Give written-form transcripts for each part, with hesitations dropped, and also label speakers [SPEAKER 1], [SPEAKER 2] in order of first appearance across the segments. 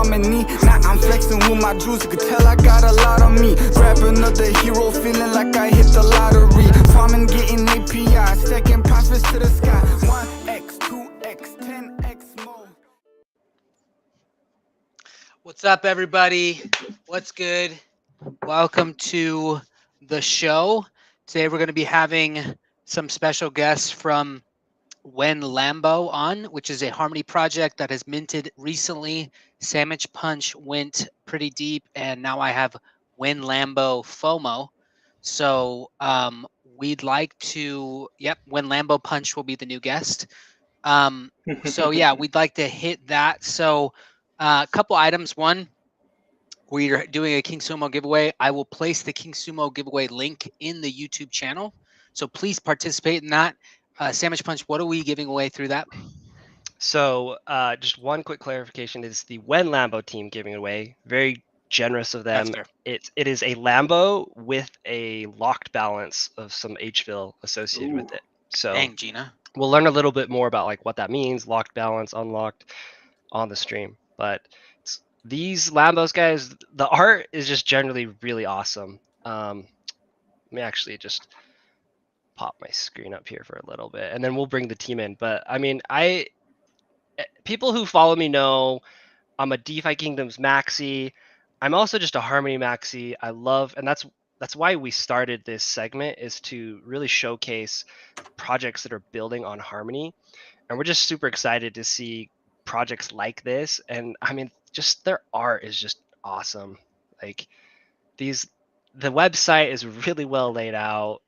[SPEAKER 1] harmony. Now I'm flexing with my juice, you can tell I got a lot on me. Rapping up the hero, feeling like I hit the lottery. Farming, getting API, stacking profits to the sky. 1x, 2x, 10x more.
[SPEAKER 2] What's up, everybody? What's good? Welcome to the show. Today we're going to be having some special guests from WenLambo on, which is a Harmony project that has minted recently. Samichpunch went pretty deep, and now I have WenLambo FOMO. So we'd like to, WenLambo Punch will be the new guest. So yeah, we'd like to hit that. So a couple items. One, we're doing a King Sumo giveaway. I will place the King Sumo giveaway link in the YouTube channel. So please participate in that. Samichpunch, what are we giving away through that?
[SPEAKER 3] So just one quick clarification is the WenLambo team giving it away. Very generous of them. It is a Lambo with a locked balance of some HVIL associated with it. So
[SPEAKER 2] dang, Gina.
[SPEAKER 3] We'll learn a little bit more about like what that means, locked balance, unlocked, on the stream. But these Lambos, guys, the art is just generally really awesome. Let me actually just pop my screen up here for a little bit, and then we'll bring the team in. But I mean, people who follow me know I'm a DeFi Kingdoms maxi. I'm also just a Harmony maxi. I love, and that's why we started this segment, is to really showcase projects that are building on Harmony. And we're just super excited to see projects like this. And I mean, just their art is just awesome. Like the website is really well laid out.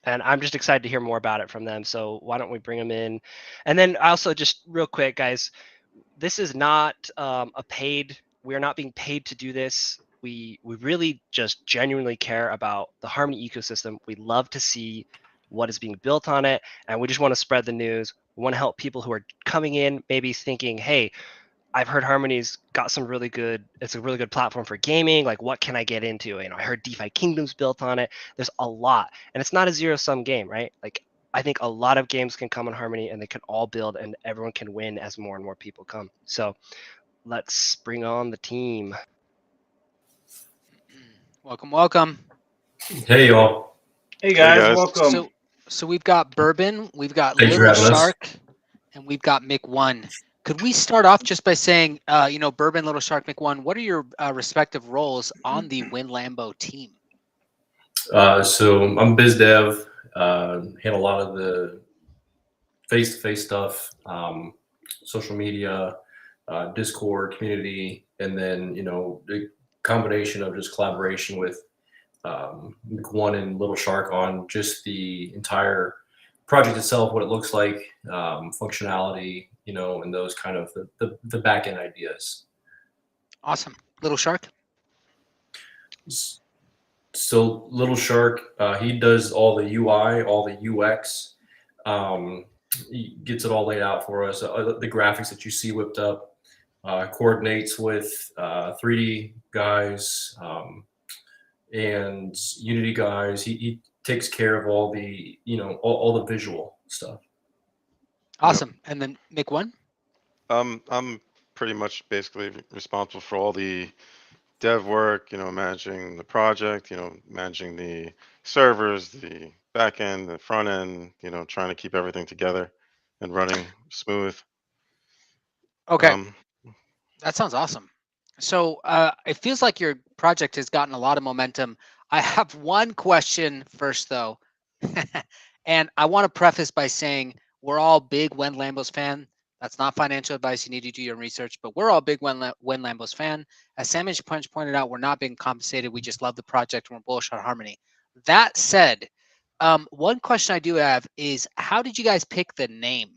[SPEAKER 3] And I'm just excited to hear more about it from them. So why don't we bring them in? And then also just real quick, guys, this is not we are not being paid to do this. We really just genuinely care about the Harmony ecosystem. We love to see what is being built on it, and we just want to spread the news. We want to help people who are coming in, maybe thinking, hey, I've heard Harmony's got some really good, it's a really good platform for gaming. Like, what can I get into? You know, I heard DeFi Kingdoms built on it. There's a lot, and it's not a zero-sum game, right? Like, I think a lot of games can come on Harmony and they can all build and everyone can win as more and more people come. So let's bring on the team.
[SPEAKER 2] Welcome, welcome.
[SPEAKER 4] Hey, y'all.
[SPEAKER 5] Hey guys, welcome.
[SPEAKER 2] So we've got Bourbon, we've got Little Shark, and we've got Mick1. Could we start off just by saying, Bourbon, Little Shark, Mick1, what are your respective roles on the WenLambo team?
[SPEAKER 4] So I'm biz dev, handle a lot of the face-to-face stuff, social media, Discord community, and then, the combination of just collaboration with Mick1 and Little Shark on just the entire project itself, what it looks like, functionality, and those kind of the back end ideas.
[SPEAKER 2] Awesome. Little Shark?
[SPEAKER 4] So Little Shark, he does all the UI, all the UX. He gets it all laid out for us. The graphics that you see whipped up, coordinates with 3D guys and Unity guys. He takes care of all the all the visual stuff.
[SPEAKER 2] Awesome. And then Mick1?
[SPEAKER 6] I'm pretty much basically responsible for all the dev work, managing the project, managing the servers, the back end, the front end, trying to keep everything together and running smooth.
[SPEAKER 2] Okay. That sounds awesome. So it feels like your project has gotten a lot of momentum. I have one question first, though. And I want to preface by saying we're all big WenLambo's fan. That's not financial advice. You need to do your research, but we're all big WenLambo's fan. As Samichpunch pointed out, we're not being compensated. We just love the project and we're bullish on Harmony. That said, one question I do have is, how did you guys pick the name?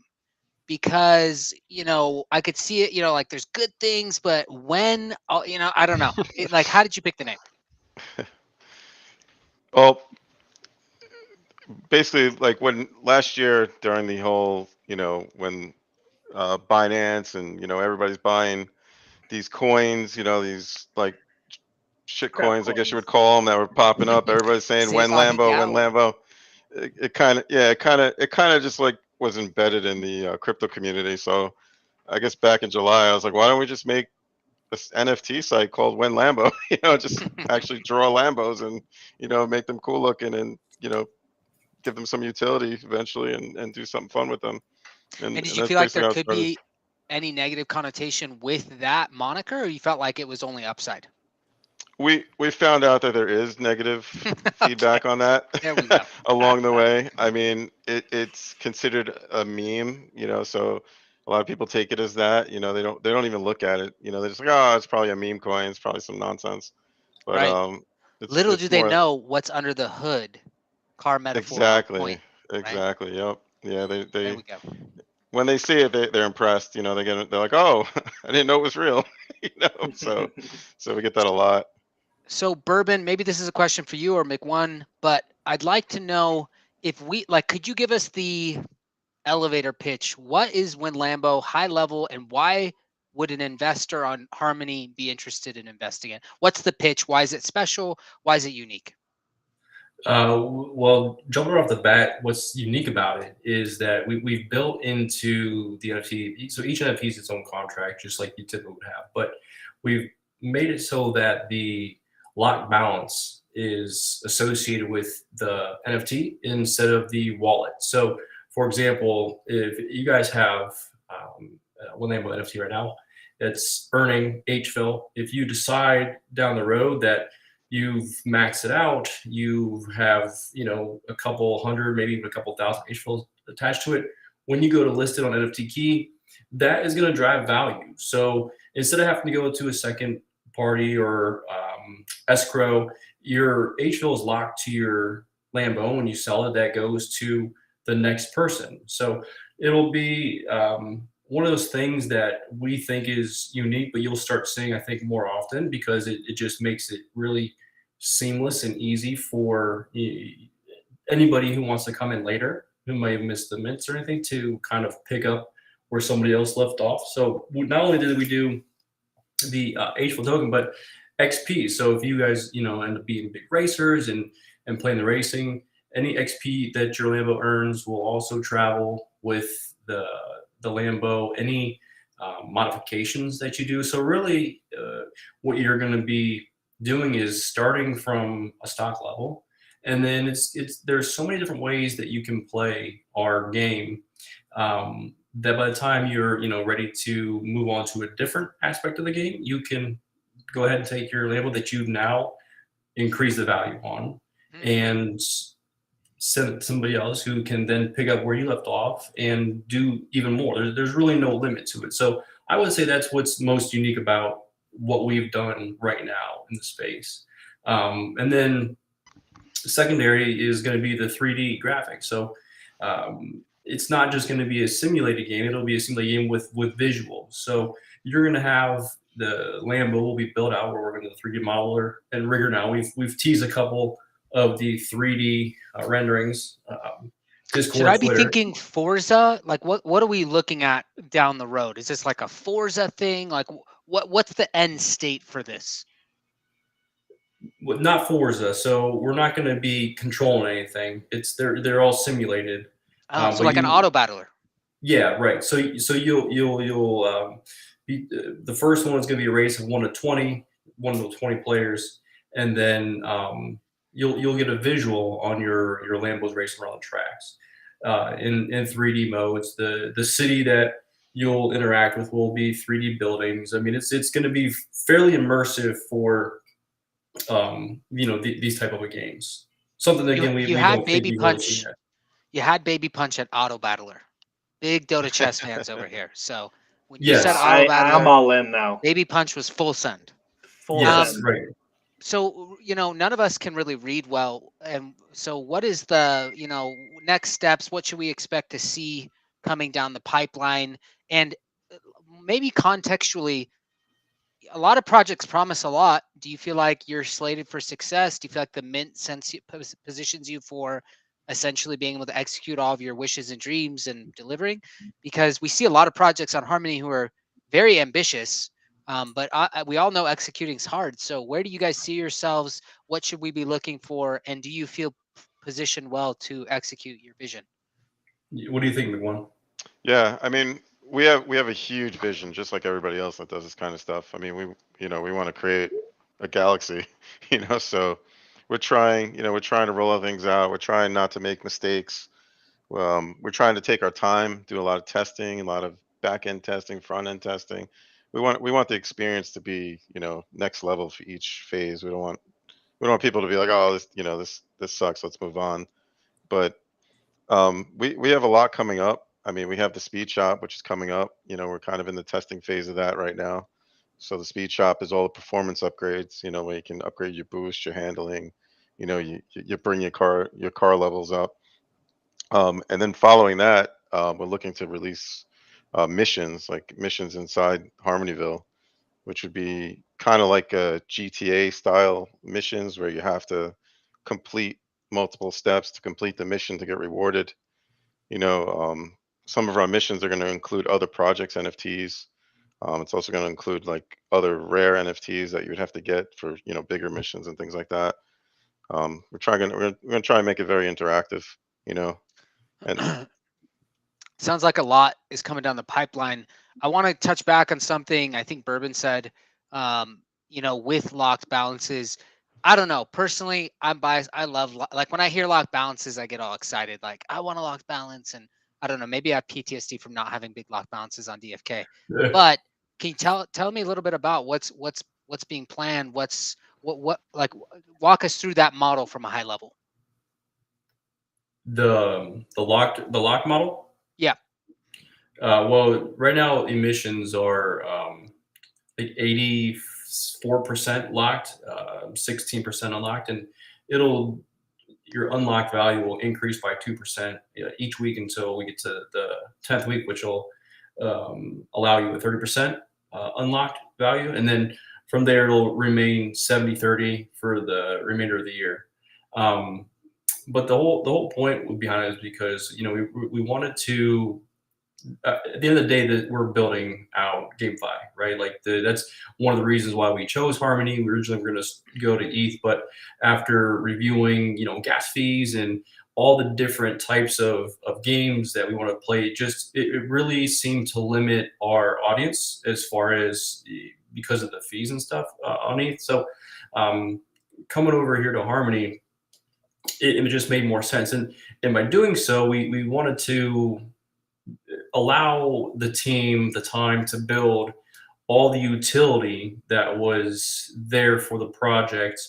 [SPEAKER 2] Because, I could see it, like there's good things, but I don't know. How did you pick the name?
[SPEAKER 6] Well, basically, like when last year during the whole, when Binance and, everybody's buying these coins, these like shit coins, I guess you would call them, that were popping up. Everybody's saying WenLambo. It kind of just like was embedded in the crypto community. So I guess back in July, I was like, why don't we just make this NFT site called WenLambo? Just actually draw Lambos and, make them cool looking and, give them some utility eventually and do something fun with them.
[SPEAKER 2] And did you
[SPEAKER 6] that's
[SPEAKER 2] feel like
[SPEAKER 6] basically
[SPEAKER 2] there
[SPEAKER 6] how it
[SPEAKER 2] could
[SPEAKER 6] started.
[SPEAKER 2] be any negative connotation with that moniker, or you felt like it was only upside?
[SPEAKER 6] We found out that there is negative feedback on that
[SPEAKER 2] There we go.
[SPEAKER 6] along the way. I mean, it's considered a meme, so a lot of people take it as that. They don't even look at it. They're just like, oh, it's probably a meme coin. It's probably some nonsense. But
[SPEAKER 2] Right. Little do
[SPEAKER 6] it's
[SPEAKER 2] they
[SPEAKER 6] more
[SPEAKER 2] know what's under the hood. Car metaphor on point.
[SPEAKER 6] exactly. Yep. Yeah.
[SPEAKER 2] There
[SPEAKER 6] They
[SPEAKER 2] we go.
[SPEAKER 6] when they see it, they're impressed. They're like, oh, I didn't know it was real. So we get that a lot.
[SPEAKER 2] So Bourbon, maybe this is a question for you or McOne, but I'd like to know if could you give us the elevator pitch? What is WenLambo, high level, and why would an investor on Harmony be interested in investing in? What's the pitch? Why is it special? Why is it unique?
[SPEAKER 4] Well, jumping off the bat, what's unique about it is that we've built into the NFT. So each NFT is its own contract, just like you typically would have. But we've made it so that the lock balance is associated with the NFT instead of the wallet. So, for example, if you guys have WenLambo NFT right now, it's earning HFIL. If you decide down the road that you've maxed it out, you have, a couple hundred, maybe even a couple thousand HFILs attached to it. When you go to list it on NFT Key, that is going to drive value. So instead of having to go to a second party or escrow, your HFIL is locked to your Lambo. When you sell it, that goes to the next person. So it'll be one of those things that we think is unique, but you'll start seeing, I think, more often because it just makes it really seamless and easy for anybody who wants to come in later, who may have missed the mints or anything, to kind of pick up where somebody else left off. So not only did we do the HFIL token, but XP. So if you guys, end up being big racers and playing the racing, any XP that your Lambo earns will also travel with the Lambo. Any modifications that you do. So really, what you're going to be doing is starting from a stock level, and then there's so many different ways that you can play our game. That by the time you're ready to move on to a different aspect of the game, you can go ahead and take your Lambo that you've now increased the value on and send it to somebody else who can then pick up where you left off and do even more. There's really no limit to it. So I would say that's what's most unique about what we've done right now in the space. And then secondary is going to be the 3D graphics. So it's not just going to be a simulated game. It'll be a simulated game with visuals. So you're going to have the Lambo will be built out. We're working with the 3D modeler and rigger now. We've teased a couple of the 3D renderings. Discord,
[SPEAKER 2] should I be
[SPEAKER 4] Twitter.
[SPEAKER 2] thinking Forza? Like what are we looking at down the road? Is this like a Forza thing? Like what's the end state for this?
[SPEAKER 4] Not Forza, so we're not going to be controlling anything. They're all simulated.
[SPEAKER 2] So like an auto battler.
[SPEAKER 4] Yeah, right. So you'll be, the first one is going to be a race of 1 to 20 players, and then you'll get a visual on your Lambos racing around the tracks in 3D modes. The city that you'll interact with will be 3D buildings. I mean, it's going to be fairly immersive for these type of games. Something that, again, we don't think we will see yet.
[SPEAKER 2] You had Babypunch at Auto Battler. Big Dota chess fans over here. So when you said Auto Battler,
[SPEAKER 5] I'm all in now.
[SPEAKER 2] Babypunch was full send.
[SPEAKER 5] Send.
[SPEAKER 4] Right.
[SPEAKER 2] So, none of us can really read well. And so what is the, next steps? What should we expect to see coming down the pipeline? And maybe contextually, a lot of projects promise a lot. Do you feel like you're slated for success? Do you feel like the mint positions you for essentially being able to execute all of your wishes and dreams and delivering? Because we see a lot of projects on Harmony who are very ambitious, but we all know executing is hard. So where do you guys see yourselves? What should we be looking for? And do you feel positioned well to execute your vision?
[SPEAKER 4] What do you think, McOne?
[SPEAKER 6] Yeah, I mean, we have a huge vision, just like everybody else that does this kind of stuff. I mean, we want to create a galaxy, so we're trying to roll things out. We're trying not to make mistakes. We're trying to take our time, do a lot of testing, a lot of back end testing, front end testing. We want the experience to be, next level for each phase. We don't want people to be like, oh, this sucks, let's move on. But we have a lot coming up. I mean, we have the speed shop, which is coming up. We're kind of in the testing phase of that right now. So the speed shop is all the performance upgrades, where you can upgrade your boost, your handling, you bring your car levels up. And then following that, we're looking to release missions, like missions inside Harmonyville, which would be kind of like a GTA style missions where you have to complete multiple steps to complete the mission to get rewarded. Some of our missions are going to include other projects, NFTs. It's also going to include like other rare NFTs that you would have to get for bigger missions and things like that. We're going to try and make it very interactive. And
[SPEAKER 2] Sounds like a lot is coming down the pipeline. I want to touch back on something I think Bourbon said. With locked balances, I don't know. Personally, I'm biased. I love like when I hear locked balances, I get all excited. Like I want a locked balance, and I don't know. Maybe I have PTSD from not having big locked balances on DFK. But can you tell me a little bit about what's being planned? What like walk us through that model from a high level.
[SPEAKER 4] The locked model.
[SPEAKER 2] Yeah.
[SPEAKER 4] Well, right now emissions are like 84% locked, 16% unlocked, and your unlocked value will increase by 2% each week until we get to the 10th week, which will allow you a 30% unlocked value, and then from there it'll remain 70-30 for the remainder of the year. But the whole point behind it is because we wanted to. At the end of the day, that we're building out GameFi, right? Like that's one of the reasons why we chose Harmony. We originally were going to go to ETH, but after reviewing, gas fees and all the different types of games that we want to play, it really seemed to limit our audience as far as because of the fees and stuff on ETH. So coming over here to Harmony, it just made more sense. And by doing so, we wanted to allow the team the time to build all the utility that was there for the project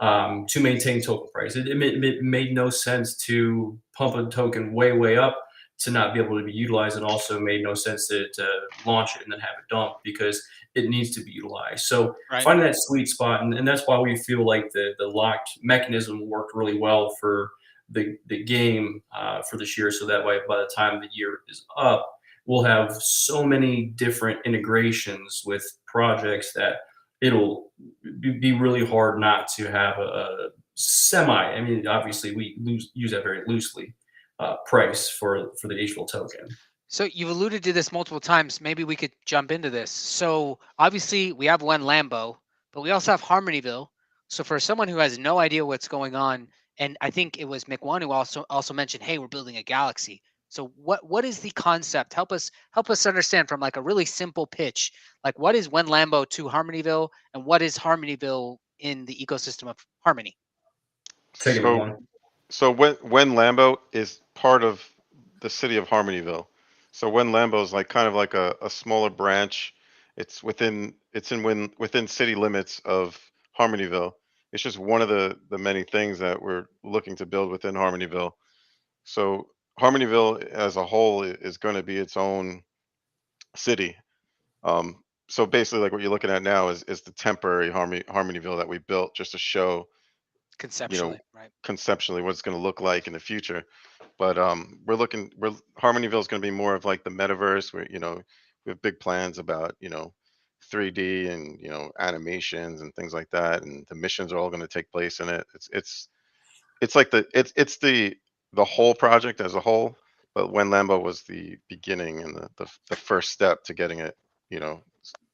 [SPEAKER 4] to maintain token price. It made no sense to pump a token way up to not be able to be utilized, and also made no sense to launch it and then have it dump because it needs to be utilized. So finding that sweet spot, and that's why we feel like the locked mechanism worked really well for the game for this year, so that way by the time the year is up, we'll have so many different integrations with projects that it'll be really hard not to have a I mean, obviously we use that very loosely, price for the HVIL token.
[SPEAKER 2] So you've alluded to this multiple times. Maybe we could jump into this. So obviously we have WenLambo, but we also have Harmonyville. So for someone who has no idea what's going on, and I think it was McOne who also mentioned, hey, we're building a galaxy. So what is the concept? Help us understand from like a really simple pitch. Like what is WenLambo to Harmonyville, and what is Harmonyville in the ecosystem of Harmony?
[SPEAKER 4] Take it one.
[SPEAKER 6] So WenLambo is part of the city of Harmonyville. So WenLambo is like kind of like a smaller branch. It's within city limits of Harmonyville. It's just one of the many things that we're looking to build within Harmonyville. So Harmonyville as a whole is going to be its own city. So basically, like what you're looking at now is the temporary Harmonyville that we built just to show
[SPEAKER 2] conceptually,
[SPEAKER 6] conceptually what it's going to look like in the future. But Harmonyville is going to be more of like the metaverse, where we have big plans about 3D and animations and things like that, and the missions are all going to take place in it. It's like the whole project as a whole, but WenLambo was the beginning and the first step to getting it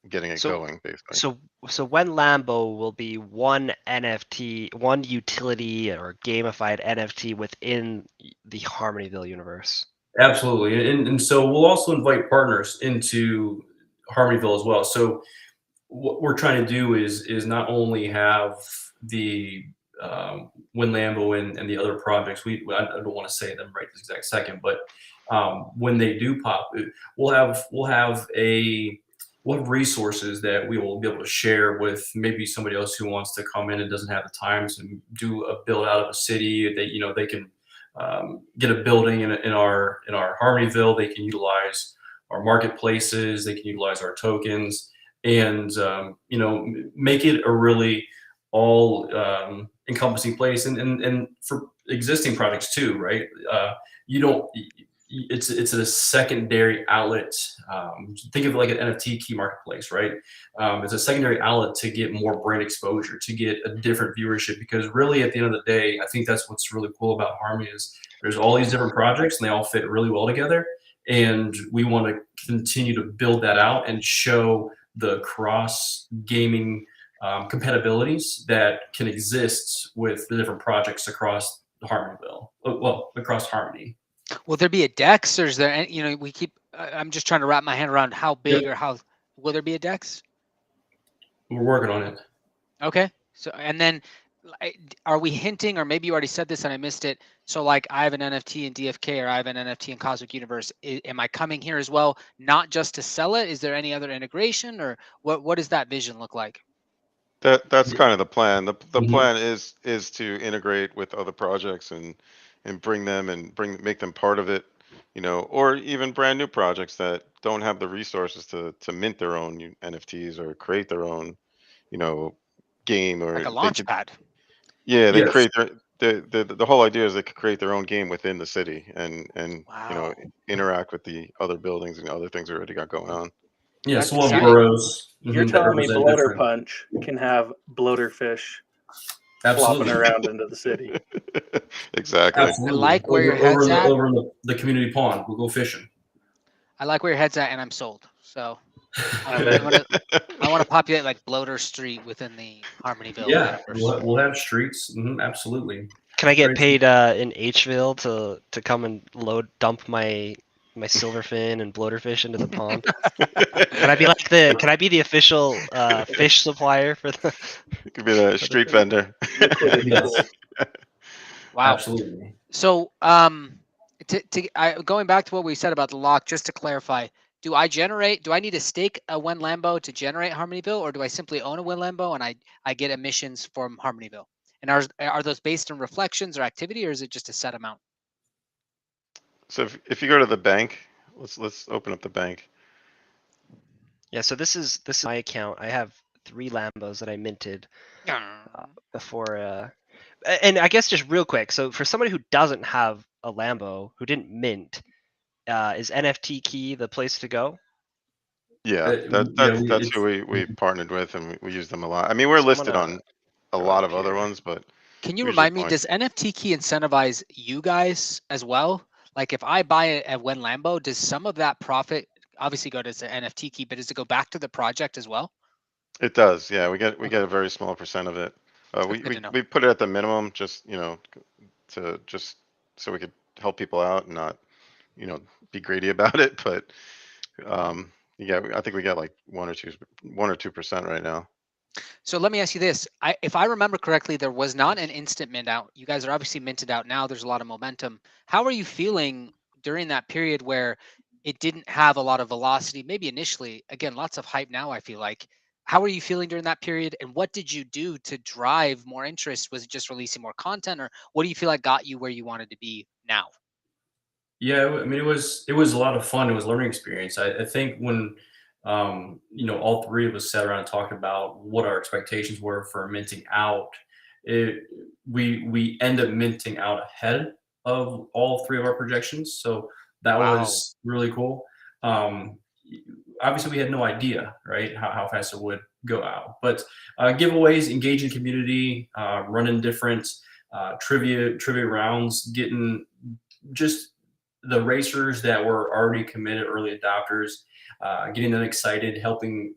[SPEAKER 6] going, basically.
[SPEAKER 3] So WenLambo will be one NFT, one utility or gamified NFT within the Harmonyville universe.
[SPEAKER 4] Absolutely, and so we'll also invite partners into Harmonyville as well. So what we're trying to do is not only have the WenLambo and the other projects. I don't want to say them right this exact second, but when they do pop, we'll have resources that we will be able to share with maybe somebody else who wants to come in and doesn't have the time to do a build out of a city. They can get a building in our Harmonyville. They can utilize our marketplaces. They can utilize our tokens, and make it a really all encompassing place. And for existing projects too, right? It's a secondary outlet. Think of it like an NFT key marketplace, right? It's a secondary outlet to get more brand exposure, to get a different viewership, because really at the end of the day, I think that's what's really cool about Harmony is there's all these different projects and they all fit really well together. And we want to continue to build that out and show the cross gaming compatibilities that can exist with the different projects across Harmonyville, across Harmony.
[SPEAKER 2] Will there be a DEX, or is there any, I'm just trying to wrap my hand around how big or how, will there be a DEX?
[SPEAKER 4] We're working on it.
[SPEAKER 2] Okay. So, and then are we hinting, or maybe you already said this and I missed it. So like I have an NFT in DFK, or I have an NFT in Cosmic Universe. Am I coming here as well, not just to sell it? Is there any other integration, or what does that vision look like?
[SPEAKER 6] That's kind of the plan. The plan is to integrate with other projects and bring them and make them part of it, or even brand new projects that don't have the resources to mint their own NFTs or create their own, game, or
[SPEAKER 2] Like a launch pad.
[SPEAKER 6] Yeah, they create the whole idea is they could create their own game within the city and
[SPEAKER 2] Wow.
[SPEAKER 6] interact with the other buildings and other things we already got going on.
[SPEAKER 4] Yeah, so we'll have boroughs.
[SPEAKER 5] You're telling me Bloaterpunch can have bloaterfish flopping around into the city?
[SPEAKER 6] Exactly.
[SPEAKER 4] Absolutely.
[SPEAKER 2] I like where your head's at.
[SPEAKER 4] Over in the community pond. We'll go fishing.
[SPEAKER 2] I like where your head's at, and I'm sold. So I want to populate like Bloater Street within the Harmonyville.
[SPEAKER 4] Yeah,
[SPEAKER 2] universe.
[SPEAKER 4] we'll have streets. Absolutely.
[SPEAKER 3] Can I get paid in Hville to come and dump my silverfin and bloaterfish into the pond? Can I be the official fish supplier for the?
[SPEAKER 6] You could be the street vendor.
[SPEAKER 4] Yes.
[SPEAKER 2] Wow.
[SPEAKER 4] Absolutely.
[SPEAKER 2] So going back to what we said about the lock, just to clarify, do I need to stake a WenLambo to generate Harmonyville, or do I simply own a WenLambo and I get emissions from Harmonyville? And are those based on reflections or activity, or is it just a set amount?
[SPEAKER 6] So if you go to the bank, let's open up the bank.
[SPEAKER 3] Yeah, so this is my account. I have 3 Lambos that I minted before. And I guess just real quick, so for somebody who doesn't have a Lambo, who didn't mint, is NFT Key the place to go?
[SPEAKER 6] Yeah, that's who we partnered with, and we use them a lot. I mean, we're listed on a lot of other ones, but
[SPEAKER 2] can you remind me, does NFT Key incentivize you guys as well? Like if I buy a WenLambo, does some of that profit obviously go to the NFT Key, but does it go back to the project as well?
[SPEAKER 6] It does. Yeah, we get a very small % of it. We put it at the minimum, just so we could help people out and not be greedy about it. But I think we got like 1 or 2% right now.
[SPEAKER 2] So let me ask you this. If I remember correctly, there was not an instant mint out. You guys are obviously minted out now. There's a lot of momentum. How are you feeling during that period where it didn't have a lot of velocity? Maybe initially, again, lots of hype now, I feel like. How are you feeling during that period? And what did you do to drive more interest? Was it just releasing more content, or what do you feel like got you where you wanted to be now?
[SPEAKER 4] Yeah, I mean, it was a lot of fun. It was a learning experience. I think when all 3 of us sat around and talked about what our expectations were for minting out, we end up minting out ahead of all 3 of our projections. So that was really cool. Obviously we had no idea, right, how fast it would go out, but giveaways, engaging community, running different trivia rounds, getting just the racers that were already committed, early adopters, getting them excited, helping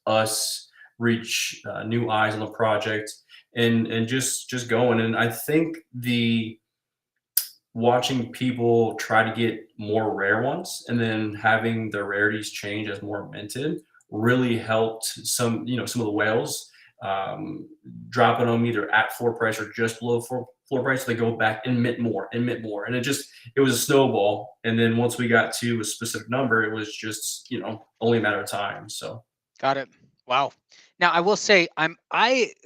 [SPEAKER 4] us reach new eyes on the project, and just going. And I think watching people try to get more rare ones and then having the rarities change as more minted really helped some of the whales dropping them either at floor price or just below floor price. So they go back and mint more, and it was a snowball. And then once we got to a specific number, it was just only a matter of time. So
[SPEAKER 2] got it. Wow. Now I will say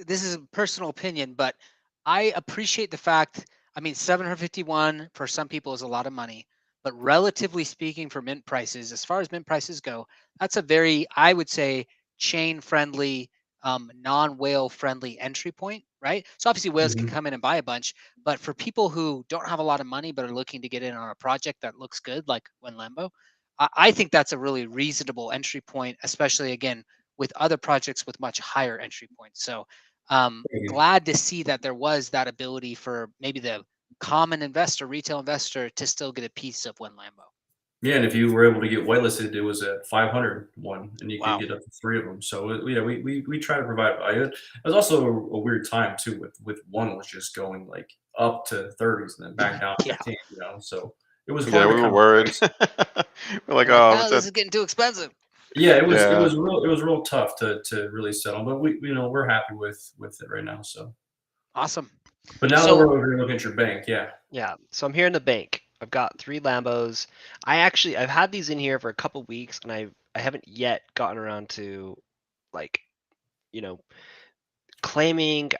[SPEAKER 2] this is a personal opinion, but I appreciate the fact. I mean, 751 for some people is a lot of money, but relatively speaking, for mint prices, as far as mint prices go, that's a very, I would say, chain friendly, non-whale friendly entry point, right? So obviously whales can come in and buy a bunch, but for people who don't have a lot of money but are looking to get in on a project that looks good, like WenLambo, I think that's a really reasonable entry point, especially again with other projects with much higher entry points. So glad to see that there was that ability for maybe the common investor, retail investor, to still get a piece of WenLambo.
[SPEAKER 4] Yeah, and if you were able to get whitelisted, it was a 500 one, and you
[SPEAKER 2] Wow.
[SPEAKER 4] could get up to 3 of them. So yeah, we try to provide value. It was also a weird time too, with one was just going like up to 30s and then back down to 15. So it was hard.
[SPEAKER 6] Yeah,
[SPEAKER 4] to
[SPEAKER 6] we were
[SPEAKER 4] kind of
[SPEAKER 6] worried. We're like, oh, what's
[SPEAKER 2] this
[SPEAKER 6] that?
[SPEAKER 2] is getting too expensive.
[SPEAKER 4] Yeah, it was
[SPEAKER 6] Yeah.
[SPEAKER 4] real tough to really settle, but we're happy with it right now. So
[SPEAKER 2] Awesome.
[SPEAKER 4] But now that we're over here looking at your bank,
[SPEAKER 3] Yeah. So I'm here in the bank. I've got 3 Lambos. I've had these in here for a couple weeks, and I haven't yet gotten around to, like, claiming,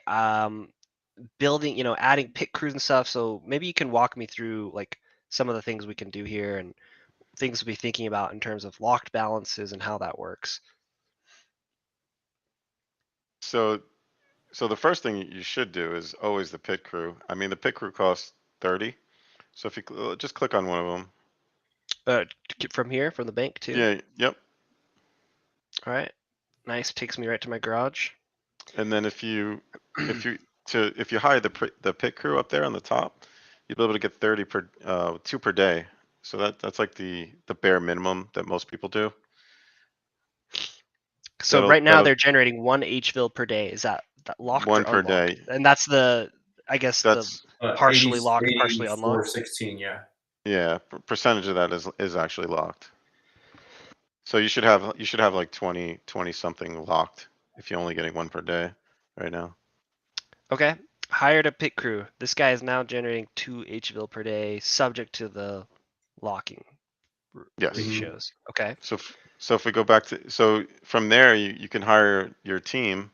[SPEAKER 3] building, adding pit crews and stuff. So maybe you can walk me through like some of the things we can do here and things to be thinking about in terms of locked balances and how that works.
[SPEAKER 6] So the first thing you should do is always the pit crew. I mean, the pit crew costs 30. So if you just click on one of them.
[SPEAKER 3] From here, from the bank too.
[SPEAKER 6] Yeah. Yep.
[SPEAKER 3] All right. Nice. Takes me right to my garage.
[SPEAKER 6] And then if you hire the pit crew up there on the top, you'll be able to get 30 per 2 per day. So that's like the bare minimum that most people do.
[SPEAKER 3] So right now they're generating 1 HVIL per day. Is that locked?
[SPEAKER 6] 1
[SPEAKER 3] or
[SPEAKER 6] per
[SPEAKER 3] unlocked?
[SPEAKER 6] day.
[SPEAKER 3] And that's that's the partially locked,
[SPEAKER 4] 80,
[SPEAKER 3] partially unlocked.
[SPEAKER 4] 16, yeah.
[SPEAKER 6] Yeah, percentage of that is actually locked. So you should have like 20 something locked if you're only getting 1 per day right now.
[SPEAKER 3] Okay. Hired a pit crew. This guy is now generating 2 HVIL per day, subject to the locking ratios. Okay.
[SPEAKER 6] So if we go back to from there you can hire your team,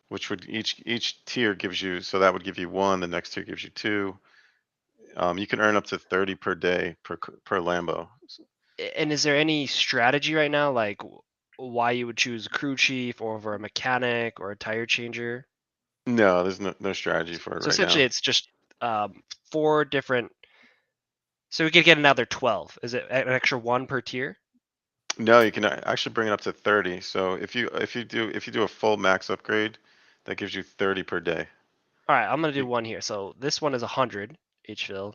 [SPEAKER 6] which would each tier gives you, so that would give you 1. The next tier gives you 2. You can earn up to 30 per day per Lambo.
[SPEAKER 3] And is there any strategy right now, like why you would choose a crew chief over a mechanic or a tire changer?
[SPEAKER 6] No, there's no strategy for it right now.
[SPEAKER 3] So essentially it's just 4 different. So we could get another 12. Is it an extra 1 per tier?
[SPEAKER 6] No, you can actually bring it up to 30. So if you do a full max upgrade, that gives you 30 per day.
[SPEAKER 3] All right, I'm gonna do 1 here. So this one is 100 HVIL.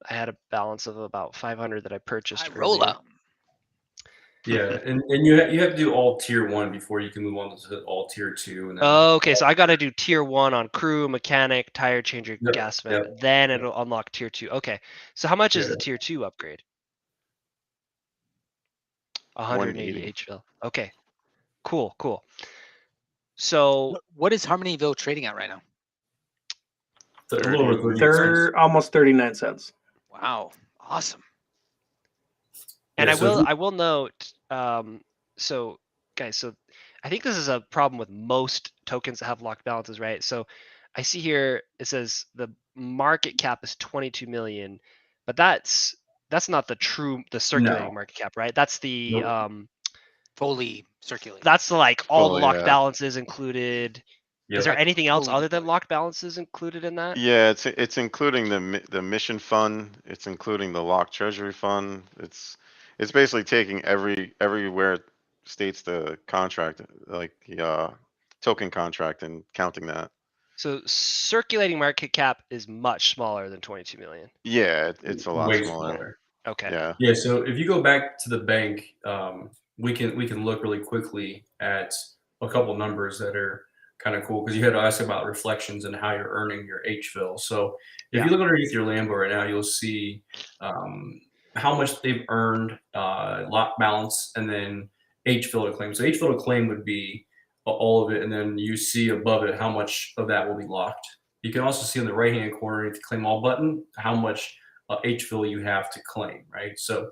[SPEAKER 3] I had a balance of about 500 that I purchased.
[SPEAKER 2] Roll up.
[SPEAKER 4] Yeah, and you have to do all tier 1 before you can move on to all tier 2. And then
[SPEAKER 3] okay, so I got to do tier 1 on crew, mechanic, tire changer, gas vent.
[SPEAKER 4] Yep.
[SPEAKER 3] Then it'll unlock tier 2. Okay, so how much is the tier 2 upgrade? 180 HVIL. Okay, cool. So
[SPEAKER 2] what is Harmonyville trading at right now?
[SPEAKER 5] They're almost 39 cents.
[SPEAKER 2] Wow, awesome.
[SPEAKER 3] And I will note, so guys, so I think this is a problem with most tokens that have locked balances, right? So I see here it says the market cap is 22 million, but that's not the circulating market cap, right? That's the
[SPEAKER 2] fully circulating.
[SPEAKER 3] That's like all
[SPEAKER 6] Fully,
[SPEAKER 3] locked balances included.
[SPEAKER 4] Yep.
[SPEAKER 3] Is there anything else other than locked balances included in that?
[SPEAKER 6] Yeah, it's including the mission fund. It's including the locked treasury fund. It's basically taking everywhere it states the contract, like the token contract, and counting that.
[SPEAKER 3] So circulating market cap is much smaller than 22 million.
[SPEAKER 6] Yeah, it's a lot
[SPEAKER 4] way
[SPEAKER 6] smaller.
[SPEAKER 3] Okay.
[SPEAKER 6] Yeah.
[SPEAKER 4] So if you go back to the bank, we can look really quickly at a couple numbers that are kind of cool because you had to ask about reflections and how you're earning your H-fill. So if
[SPEAKER 3] Yeah.
[SPEAKER 4] you look underneath your Lambo right now, you'll see how much they've earned, lock balance, and then H-fill to claim. So H-fill to claim would be all of it, and then you see above it how much of that will be locked. You can also see in the right-hand corner, if you claim all button, how much H-fill you have to claim, right? So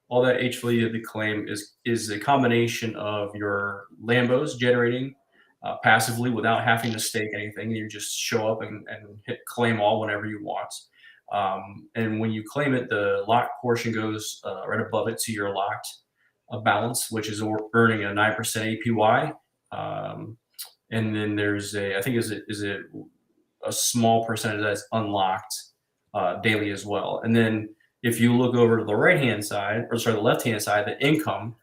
[SPEAKER 4] all that H-fill you have to claim is a combination of your Lambos generating passively without having to stake anything. You just show up and hit claim all whenever you want. And when you claim it, the locked portion goes right above it to your locked balance, which is earning a 9% APY. And then there's I think is it a small percentage that's unlocked daily as well. And then if you look over to the right-hand side, or sorry, the left-hand side, the income,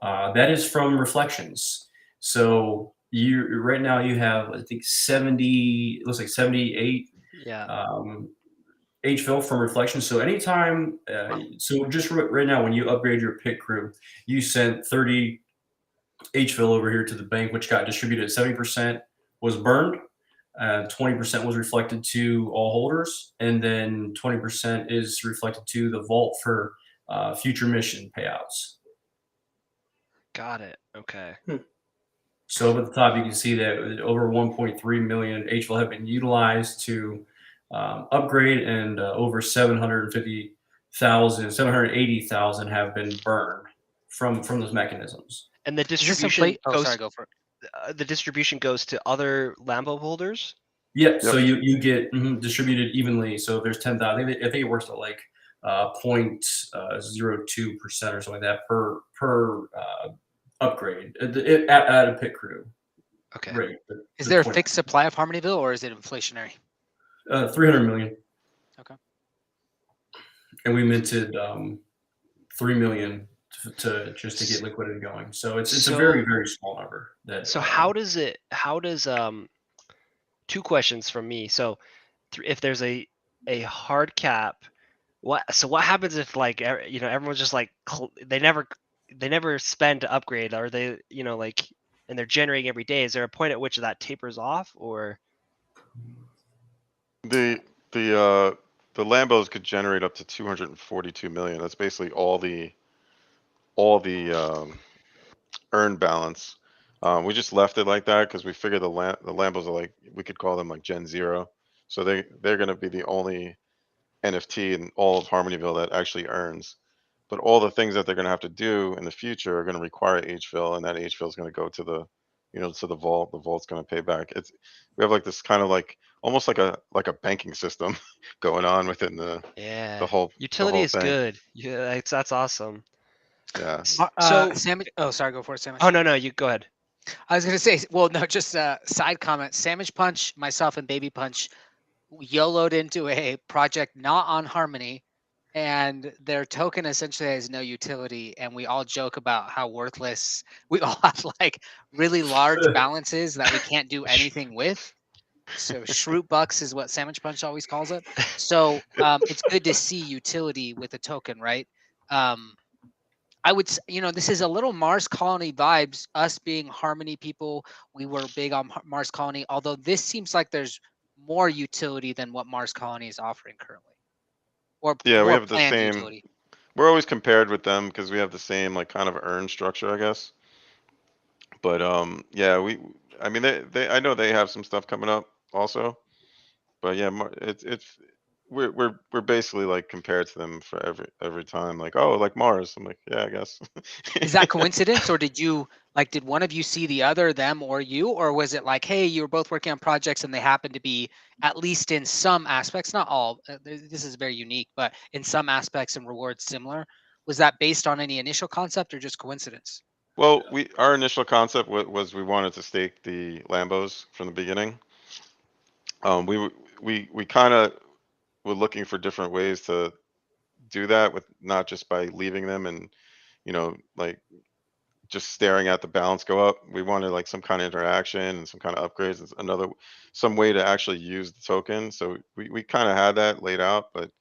[SPEAKER 4] that is from reflections. So right now you have, I think 70, it looks like 78 H-fill from reflections. So anytime, so just right now when you upgrade your pit crew, you sent 30 H-fill over here to the bank, which got distributed. 70% was burned, 20% was reflected to all holders, and then 20% is reflected to the vault for future mission payouts.
[SPEAKER 3] Got it. Okay.
[SPEAKER 4] So up at the top, you can see that over 1.3 million H-fill have been utilized to upgrade, and over 780,000 have been burned from those mechanisms.
[SPEAKER 3] And the distribution goes.
[SPEAKER 2] Sorry, go for it.
[SPEAKER 3] The distribution goes to other Lambo holders.
[SPEAKER 4] Yep. So you get distributed evenly. So if there's 10,000, I think it works to like 0.02% or something like that per upgrade at a pit crew.
[SPEAKER 3] Okay.
[SPEAKER 4] Rate.
[SPEAKER 2] Is there a fixed supply of Harmonyville, or is it inflationary?
[SPEAKER 4] 300 million.
[SPEAKER 2] Okay.
[SPEAKER 4] And we minted 3 million to get liquidity going. So it's a very, very small number.
[SPEAKER 3] So how does two questions from me. So if there's a hard cap, what happens if like everyone's just like they never spend to upgrade, or they and they're generating every day? Is there a point at which that tapers off, or
[SPEAKER 6] the Lambos could generate up to 242 million. That's basically all the earned balance. We just left it like that because we figured the Lambos are like, we could call them like Gen 0. So they're going to be the only NFT in all of Harmonyville that actually earns. But all the things that they're going to have to do in the future are going to require H-fill, and that H-fill is going to go to the to the vault. The vault's going to pay back. We have like this kind of like almost like a banking system going on within the whole
[SPEAKER 3] utility is
[SPEAKER 6] thing.
[SPEAKER 3] Good. Yeah, that's awesome.
[SPEAKER 6] Yeah.
[SPEAKER 2] So sorry, go for it, Samish.
[SPEAKER 3] Oh no, you go ahead.
[SPEAKER 2] I was gonna say, well, no, just a side comment. Samichpunch, myself, and Babypunch YOLO'd into a project not on Harmony, and their token essentially has no utility, and we all joke about how worthless we all have, like really large balances that we can't do anything with. So Shroot Bucks is what Samichpunch always calls it. So it's good to see utility with a token, right? I would, this is a little Mars Colony vibes. Us being Harmony people, we were big on Mars Colony, although this seems like there's more utility than what Mars Colony is offering currently. Or
[SPEAKER 6] yeah, we have the same
[SPEAKER 2] utility.
[SPEAKER 6] We're always compared with them because we have the same like kind of earn structure, I guess. But yeah, I mean I know they have some stuff coming up also. But yeah, we're basically like compared to them for every time, like, oh, like Mars. I'm like, yeah, I guess.
[SPEAKER 2] Is that coincidence, or did one of you see the other, them or you, or was it like, hey, you were both working on projects and they happen to be, at least in some aspects, not all, this is very unique, but in some aspects and rewards similar? Was that based on any initial concept or just coincidence?
[SPEAKER 6] Well, our initial concept was we wanted to stake the Lambos from the beginning. We kind of were looking for different ways to do that, with not just by leaving them and like just staring at the balance go up. We wanted like some kind of interaction and some kind of upgrades and some way to actually use the token. So we kind of had that laid out, but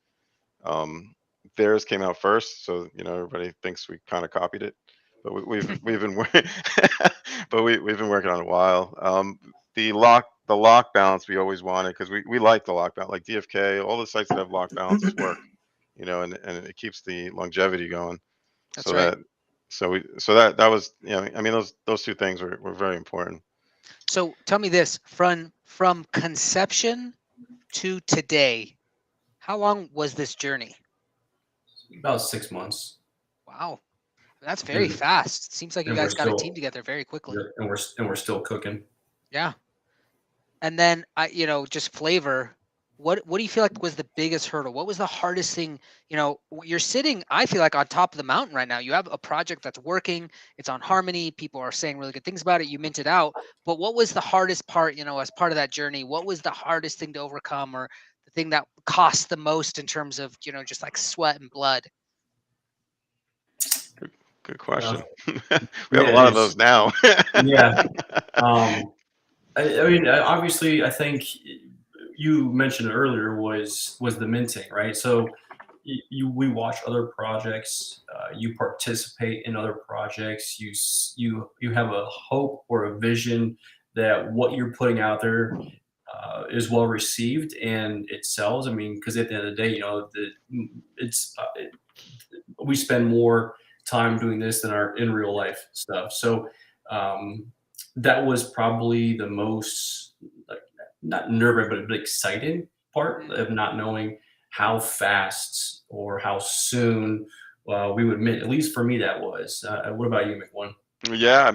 [SPEAKER 6] theirs came out first, so everybody thinks we kind of copied it, but we've been working but we've been working on it a while. the lock balance we always wanted, because we like the lock balance, like DFK, all the sites that have lock balances work, and it keeps the longevity going.
[SPEAKER 2] That's right.
[SPEAKER 6] That was, I mean, those two things were very important.
[SPEAKER 2] So tell me this, from conception to today, how long was this journey?
[SPEAKER 4] About 6 months.
[SPEAKER 2] Wow, that's very fast. It seems like you guys got a team together very quickly.
[SPEAKER 4] And we're still cooking.
[SPEAKER 2] Yeah. And then just flavor. What do you feel like was the biggest hurdle? What was the hardest thing? You're sitting, I feel like, on top of the mountain right now. You have a project that's working. It's on Harmony. People are saying really good things about it. You minted out. But what was the hardest part, as part of that journey? What was the hardest thing to overcome, or the thing that cost the most in terms of, just like sweat and blood?
[SPEAKER 6] Good question. We have a lot of those now.
[SPEAKER 4] Yeah. I mean, obviously, I think you mentioned earlier was the minting, right? So we watch other projects, you participate in other projects, you have a hope or a vision that what you're putting out there is well received and it sells. I mean, because at the end of the day, we spend more time doing this than our in real life stuff. So that was probably the most, not nerve-wracking, but exciting part of not knowing how fast or how soon we would mint. At least for me, that was. What about you, McOne?
[SPEAKER 6] Yeah, I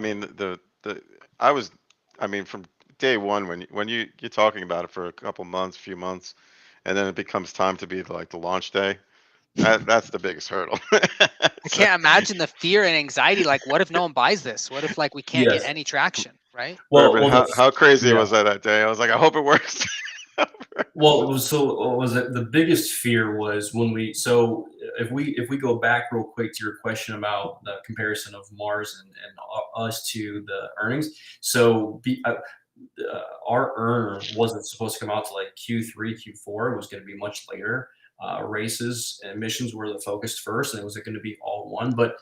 [SPEAKER 6] mean, from day one, when you're talking about it for a few months, and then it becomes time to be like the launch day. That's the biggest hurdle.
[SPEAKER 2] I can't imagine the fear and anxiety. Like, what if no one buys this? What if we can't get any traction, right?
[SPEAKER 6] Well, how crazy was that day? I was like, I hope it works.
[SPEAKER 4] Well, so was it the biggest fear was when if we go back real quick to your question about the comparison of Mars and us to the earnings. So our earn wasn't supposed to come out to like Q3, Q4. It was going to be much later. Races and missions were the focus first, and it was going to be all one. But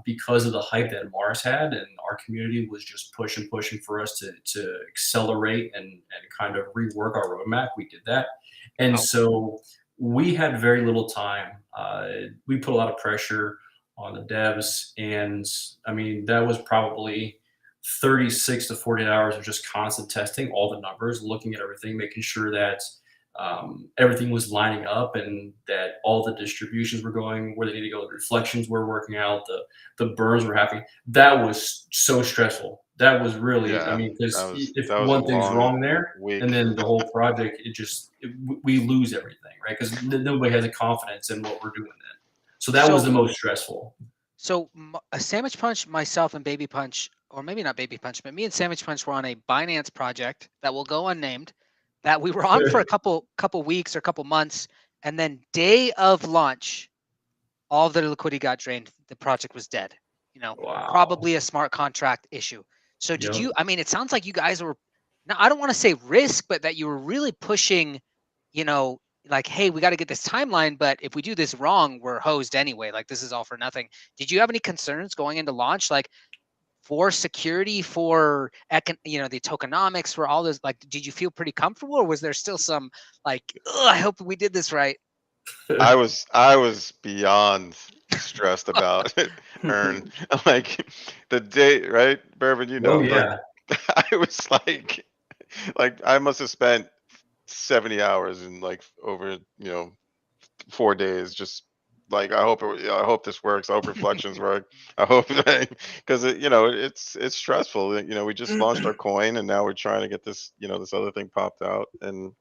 [SPEAKER 4] because of the hype that Mars had, and our community was just pushing for us to accelerate and kind of rework our roadmap, we did that. And so we had very little time. We put a lot of pressure on the devs, and I mean, that was probably 36 to 48 hours of just constant testing all the numbers, looking at everything, making sure that everything was lining up and that all the distributions were going where they need to go. The reflections were working out. The burns were happening. That was so stressful. That was really, I mean, because if one thing's wrong there, and then the whole project, we lose everything, right? Because nobody has a confidence in what we're doing then. So that was the most stressful.
[SPEAKER 2] So Samichpunch, myself, and Babypunch, or maybe not Babypunch, but me and Samichpunch were on a Binance project that will go unnamed, that we were on for a couple weeks or a couple months, and then day of launch, all of their liquidity got drained. The project was dead. Probably a smart contract issue. So did you? I mean, it sounds like you guys were. Now, I don't want to say risk, but that you were really pushing. Like, hey, we got to get this timeline, but if we do this wrong, we're hosed anyway. Like, this is all for nothing. Did you have any concerns going into launch, like, for security, for the tokenomics, for all this? Like, did you feel pretty comfortable, or was there still some like, I hope we did this right?
[SPEAKER 6] I was beyond stressed about earn. Like the day, right, Bourbon?
[SPEAKER 4] Yeah.
[SPEAKER 6] Like, I was like I must have spent 70 hours in like over 4 days, just like I hope this works. I hope reflections work. I hope because it's stressful. We just launched our coin, and now we're trying to get this this other thing popped out, and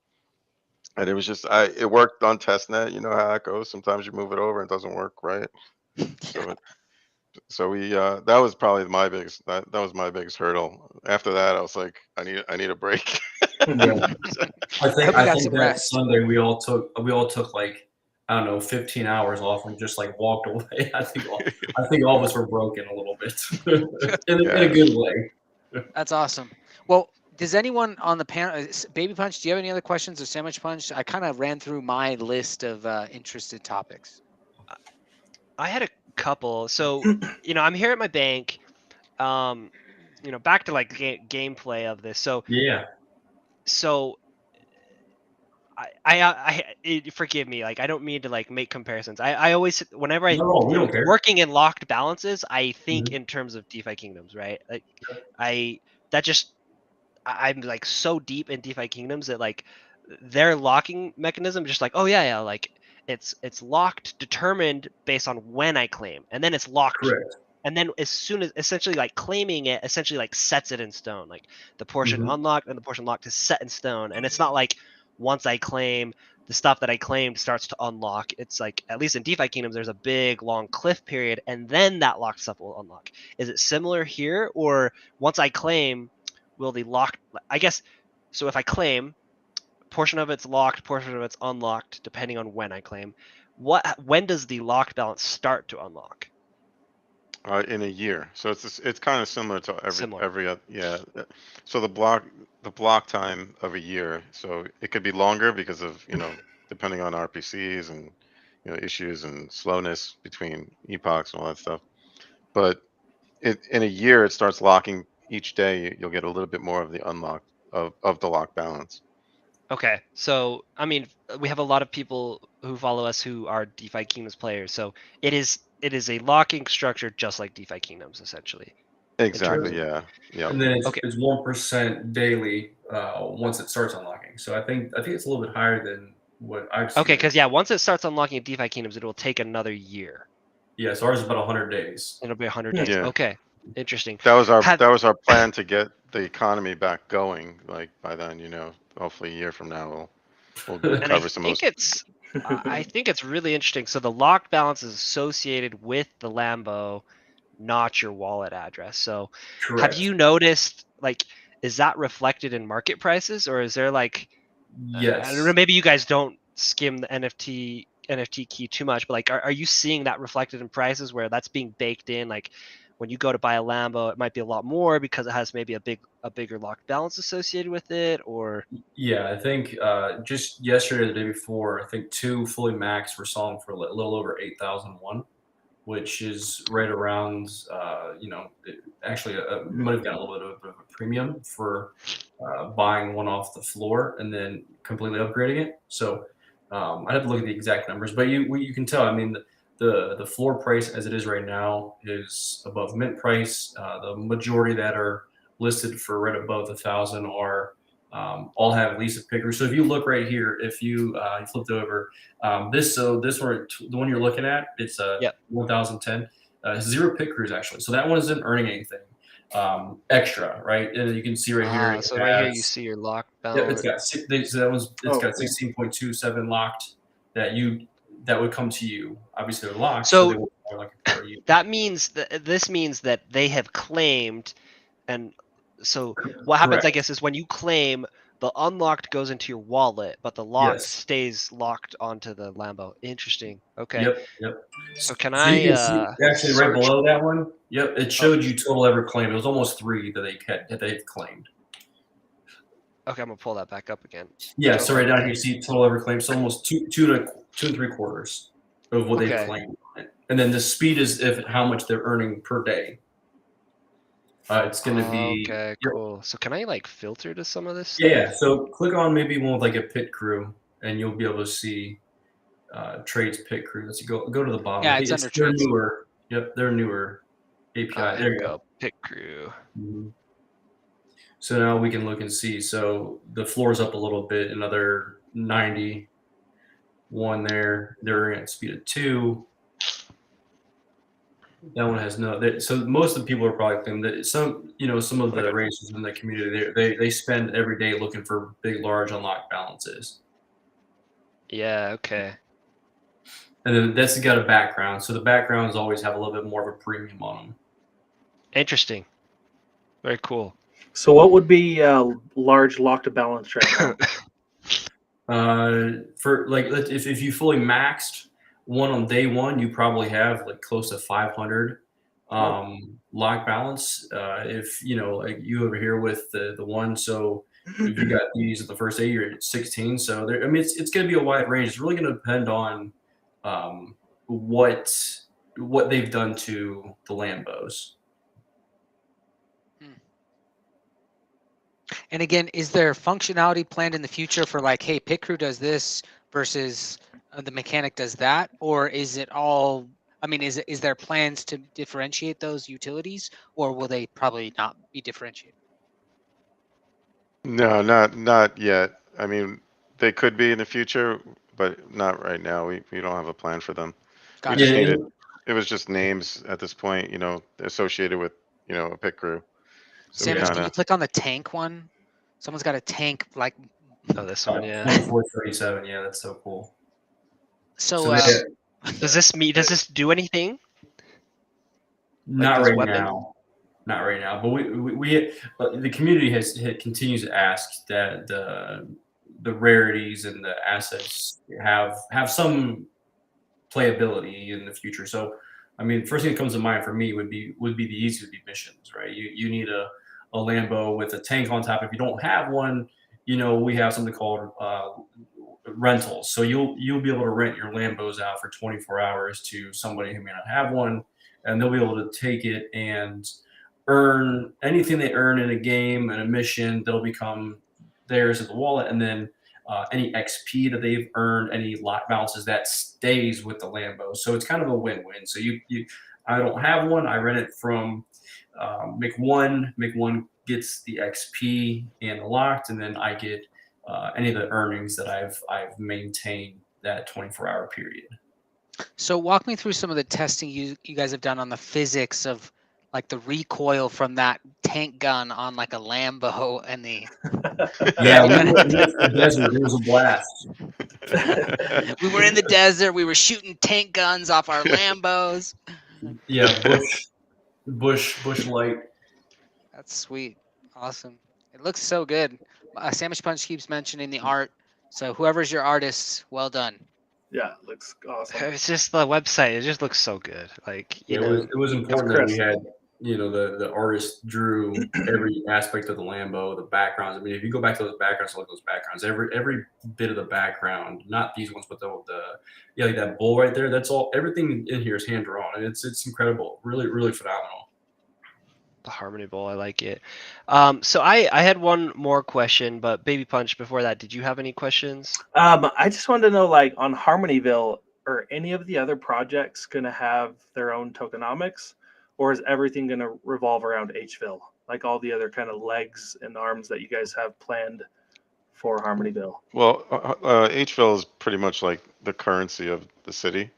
[SPEAKER 6] it was just it worked on testnet. You know how it goes. Sometimes you move it over and it doesn't work, right? So we that was probably my biggest that was my biggest hurdle. After that, I was like, I need a break.
[SPEAKER 4] Yeah. I think that Sunday we all took like, I don't know, 15 hours off and just like walked away. I think all of us were broken a little bit in a good way.
[SPEAKER 2] That's awesome. Well, does anyone on the panel, Babypunch, do you have any other questions, or Samichpunch? I kind of ran through my list of interested topics.
[SPEAKER 3] I had a couple. So, I'm here at my bank. back to like gameplay of this. So
[SPEAKER 4] Yeah.
[SPEAKER 3] so forgive me, like I don't mean to like make comparisons. I always, whenever I
[SPEAKER 4] No, we don't
[SPEAKER 3] think
[SPEAKER 4] care.
[SPEAKER 3] working in locked balances, I think
[SPEAKER 4] Mhm.
[SPEAKER 3] in terms of DeFi Kingdoms, right? Like I'm like so deep in DeFi Kingdoms that like their locking mechanism just like, oh yeah, like it's locked, determined based on when I claim, and then it's locked.
[SPEAKER 4] Correct.
[SPEAKER 3] And then as soon as essentially like claiming it essentially like sets it in stone. Like the portion
[SPEAKER 4] Mhm.
[SPEAKER 3] unlocked and the portion locked is set in stone. And it's not like once I claim, the stuff that I claimed starts to unlock. It's like, at least in DeFi Kingdoms, there's a big long cliff period, and then that locked stuff will unlock. Is it similar here, or once I claim, will the locked, I guess, so if I claim, portion of it's locked, portion of it's unlocked, depending on when I claim. When does the locked balance start to unlock?
[SPEAKER 6] In a year, so it's kind of similar to
[SPEAKER 3] Similar.
[SPEAKER 6] every yeah. So the block time of a year, so it could be longer because of depending on RPCs and issues and slowness between epochs and all that stuff. But in a year, it starts locking each day. You'll get a little bit more of the unlock of the lock balance.
[SPEAKER 3] Okay, so I mean, we have a lot of people who follow us who are DeFi Kingdoms players. So it is a locking structure just like DeFi Kingdoms, essentially.
[SPEAKER 6] Exactly. Yeah. Yeah.
[SPEAKER 4] And then
[SPEAKER 3] Okay.
[SPEAKER 4] it's 1% daily once it starts unlocking. So I think it's a little bit higher than what I've seen.
[SPEAKER 3] Okay, because once it starts unlocking at DeFi Kingdoms, it will take another year.
[SPEAKER 4] Yeah, so ours is about 100 days.
[SPEAKER 3] It'll be 100 days.
[SPEAKER 6] Yeah.
[SPEAKER 3] Okay, interesting.
[SPEAKER 6] That was our plan to get the economy back going. Like by then, hopefully a year from now we'll
[SPEAKER 3] And
[SPEAKER 6] cover some of those.
[SPEAKER 3] I think it's really interesting. So the locked balance is associated with the Lambo, not your wallet address. So
[SPEAKER 4] Correct.
[SPEAKER 3] have you noticed, like, is that reflected in market prices, or is there like,
[SPEAKER 4] Yes.
[SPEAKER 3] I don't know, maybe you guys don't skim the NFT key too much, but like, are you seeing that reflected in prices where that's being baked in? Like when you go to buy a Lambo, it might be a lot more because it has maybe a bigger locked balance associated with it, or
[SPEAKER 4] Yeah, I think just yesterday or the day before, I think 2 fully max were selling for a little over 8,001, which is right around, actually might have gotten a little bit of a premium for buying one off the floor and then completely upgrading it. So I'd have to look at the exact numbers, but you can tell. I mean, the floor price as it is right now is above mint price. The majority that are listed for right above 1,000 are all have at least a picker. So if you look right here, if you flipped over this one, the one you're looking at, it's 1,010. 0 pickers actually. So that one isn't earning anything extra, right? And you can see right here.
[SPEAKER 3] So right here you see your lock balance.
[SPEAKER 4] Yep, it's got 16.27 locked that would come to you. Obviously they're locked, so they are looking for you.
[SPEAKER 3] That means this means that they have claimed, and so what happens, I guess, is when you claim, the unlocked goes into your wallet, but the locked stays locked onto the Lambo. Interesting. Okay.
[SPEAKER 4] Yep.
[SPEAKER 3] So can
[SPEAKER 4] you can see actually right below that one? Yep, it showed you total ever claimed. It was almost 3 that they've claimed.
[SPEAKER 3] Okay, I'm gonna pull that back up again.
[SPEAKER 4] Yeah, so right now you see total ever claimed. So almost 2 and 3/4 of what they've claimed on it. And then the speed is how much they're earning per day. It's going to be
[SPEAKER 3] okay, cool. So can I like filter to some of this?
[SPEAKER 4] Yeah. So click on maybe one with like a pit crew, and you'll be able to see trades pit crew. Let's go to the bottom.
[SPEAKER 2] Yeah, it's under trades.
[SPEAKER 4] Newer. Yep, they're newer API. There you go.
[SPEAKER 3] Pit crew.
[SPEAKER 4] Mm-hmm. So now we can look and see. So the floor's up a little bit, another 91 there. They're at speed of 2. That one has no. So most of the people are probably thinking that some of the racers in the community they spend every day looking for big, large unlocked balances.
[SPEAKER 3] Yeah. Okay.
[SPEAKER 4] And then that's got a background. So the backgrounds always have a little bit more of a premium on them.
[SPEAKER 3] Interesting. Very cool.
[SPEAKER 5] So what would be large locked balance right
[SPEAKER 4] now? For like if you fully maxed one on day 1, you probably have like close to 500 lock balance. If like you over here with the one, so if you got these at the first day, you're at 16. So there, I mean, it's going to be a wide range. It's really going to depend on what they've done to the Lambos.
[SPEAKER 2] And again, is there functionality planned in the future for like, hey, pit crew does this versus the mechanic does that, or is it all? I mean, is there plans to differentiate those utilities, or will they probably not be differentiated?
[SPEAKER 6] No, not yet. I mean, they could be in the future, but not right now. We don't have a plan for them. We
[SPEAKER 2] Got
[SPEAKER 6] just
[SPEAKER 2] it.
[SPEAKER 6] needed, it was just names at this point, you know, associated with, you know, a pit crew. So we
[SPEAKER 2] Sandwich,
[SPEAKER 6] kind
[SPEAKER 2] can you
[SPEAKER 6] of,
[SPEAKER 2] click on the tank one? Someone's got a tank like.
[SPEAKER 3] Oh, this one, yeah.
[SPEAKER 4] 2437. Yeah, that's so cool.
[SPEAKER 2] So,
[SPEAKER 3] Does this do anything?
[SPEAKER 4] Not
[SPEAKER 3] these
[SPEAKER 4] right
[SPEAKER 3] weapons?
[SPEAKER 4] now. Not right now. But we the community continues to ask that the rarities and the assets have some playability in the future. So, I mean, first thing that comes to mind for me would be the easy to be missions, right? You need a Lambo with a tank on top. If you don't have one, you know, we have something called rentals. So you'll be able to rent your Lambos out for 24 hours to somebody who may not have one, and they'll be able to take it and earn anything they earn in a game and a mission. They'll become theirs at the wallet, and then any XP that they've earned, any lot balances, that stays with the Lambo. So it's kind of a win-win. So I don't have one. I rent it from Make One. Make One gets the XP and the locked, and then I get any of the earnings that I've maintained that 24-hour period.
[SPEAKER 2] So walk me through some of the testing you guys have done on the physics of like the recoil from that tank gun on like a Lambo and the.
[SPEAKER 4] Yeah, we were in the desert. It was a blast.
[SPEAKER 2] We were in the desert. We were shooting tank guns off our Lambos.
[SPEAKER 4] Yeah, bush light.
[SPEAKER 2] That's sweet. Awesome. It looks so good. Samichpunch keeps mentioning the art. So whoever's your artist, well done.
[SPEAKER 5] Yeah, it looks awesome.
[SPEAKER 3] It's just the website. It just looks so good. Like, you know,
[SPEAKER 4] It was important that we had, you know, the artist drew every aspect of the Lambo, the backgrounds. I mean, if you go back to those backgrounds, look at those backgrounds. Every bit of the background, not these ones, but like that bull right there. That's all. Everything in here is hand drawn, and it's incredible. Really, really phenomenal.
[SPEAKER 3] the Harmonyville, I like it. So I had one more question, but Babypunch, before that, did you have any questions?
[SPEAKER 5] I just wanted to know, like, on Harmonyville, are any of the other projects going to have their own tokenomics, or is everything going to revolve around Hville, like all the other kind of legs and arms that you guys have planned for Harmonyville?
[SPEAKER 6] well, Hville is pretty much like the currency of the city.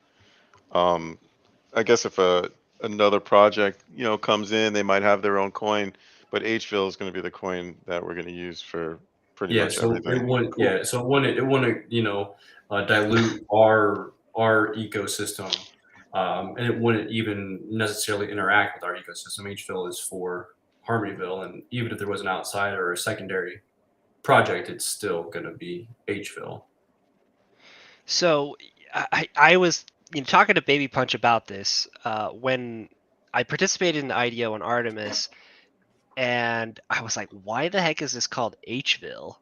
[SPEAKER 6] I guess if another project, you know, comes in, they might have their own coin, but Hville is going to be the coin that we're going to use for pretty much everything.
[SPEAKER 4] It wouldn't you know, dilute our ecosystem, and it wouldn't even necessarily interact with our ecosystem. Hville is for Harmonyville, and even if there was an outsider or a secondary project, it's still going to be Hville.
[SPEAKER 3] So I was talking to Babypunch about this when I participated in the IDO on Artemis, and I was like, why the heck is this called Hville?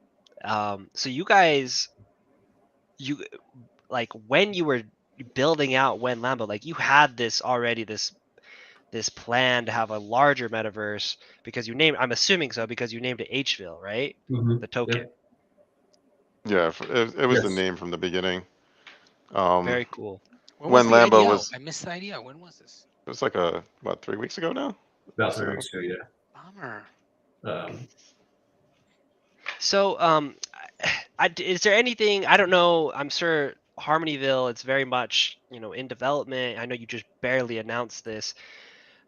[SPEAKER 3] So you guys, like, when you were building out WenLambo, like, you had this already, this plan to have a larger metaverse, because I'm assuming so, because you named it Hville, right?
[SPEAKER 4] Mm-hmm.
[SPEAKER 3] The token.
[SPEAKER 6] Yeah, it was the
[SPEAKER 4] Yes.
[SPEAKER 6] name from the beginning.
[SPEAKER 3] Very cool.
[SPEAKER 2] When
[SPEAKER 6] WenLambo was,
[SPEAKER 2] I missed the idea. When was this?
[SPEAKER 6] it was like about 3 weeks ago now.
[SPEAKER 4] About 3 weeks ago, yeah.
[SPEAKER 2] Bummer.
[SPEAKER 3] So, is there anything, I don't know, I'm sure Harmonyville, it's very much, in development. I know you just barely announced this.